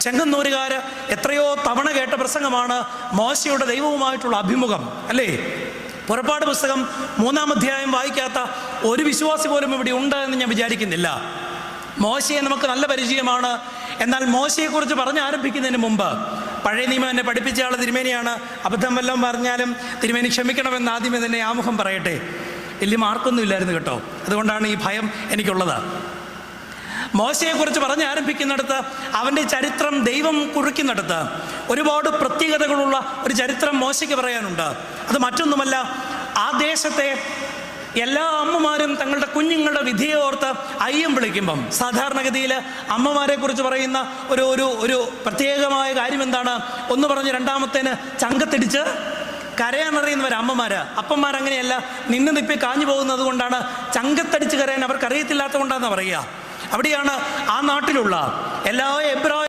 ചെങ്ങന്നൂരുകാർ എത്രയോ തവണ കേട്ട പ്രസംഗമാണ് മോശയുടെ ദൈവവുമായിട്ടുള്ള അഭിമുഖം, അല്ലേ? പുറപ്പാട് പുസ്തകം 3-ാം അധ്യായം വായിക്കാത്ത ഒരു വിശ്വാസി പോലും ഇവിടെ ഉണ്ട് എന്ന് ഞാൻ വിചാരിക്കുന്നില്ല. മോശയെ നമുക്ക് നല്ല പരിചയമാണ്. എന്നാൽ മോശയെക്കുറിച്ച് പറഞ്ഞ് ആരംഭിക്കുന്നതിന് മുമ്പ് പഴയ നിയമം എന്നെ പഠിപ്പിച്ച ആൾ തിരുമേനിയാണ്. അബദ്ധം വല്ലതും പറഞ്ഞാലും തിരുമേനി ക്ഷമിക്കണമെന്ന് ആദ്യമേ തന്നെ ആമുഖം പറയട്ടെ. വലിയ മാർക്കൊന്നും ഇല്ലായിരുന്നു കേട്ടോ, അതുകൊണ്ടാണ് ഈ ഭയം എനിക്കുള്ളത്. മോശയെക്കുറിച്ച് പറഞ്ഞ് ആരംഭിക്കുന്നിടത്ത്, അവൻ്റെ ചരിത്രം ദൈവം കുറിക്കുന്നിടത്ത് ഒരുപാട് പ്രത്യേകതകളുള്ള ഒരു ചരിത്രം മോശയ്ക്ക് പറയാനുണ്ട്. അത് മറ്റൊന്നുമല്ല, ആ ദേശത്തെ എല്ലാ അമ്മമാരും തങ്ങളുടെ കുഞ്ഞുങ്ങളുടെ വിധിയെ ഓർത്ത് അയ്യം വിളിക്കുമ്പം സാധാരണഗതിയിൽ അമ്മമാരെ കുറിച്ച് പറയുന്ന ഒരു പ്രത്യേകമായ കാര്യം എന്താണ്? ഒന്ന് പറഞ്ഞ് രണ്ടാമത്തേന് ചങ്കത്തിടിച്ച് കരയാനറിയുന്നവർ അമ്മമാര്. അപ്പന്മാരങ്ങനെയല്ല, നിന്ന് നിപ്പി കാഞ്ഞു പോകുന്നത് കൊണ്ടാണ് ചങ്കത്തടിച്ച് കരയാൻ അവർക്ക് അറിയത്തില്ലാത്തത് കൊണ്ടാണെന്ന് പറയുക. അവിടെയാണ് ആ നാട്ടിലുള്ള എല്ലാ എബ്രായ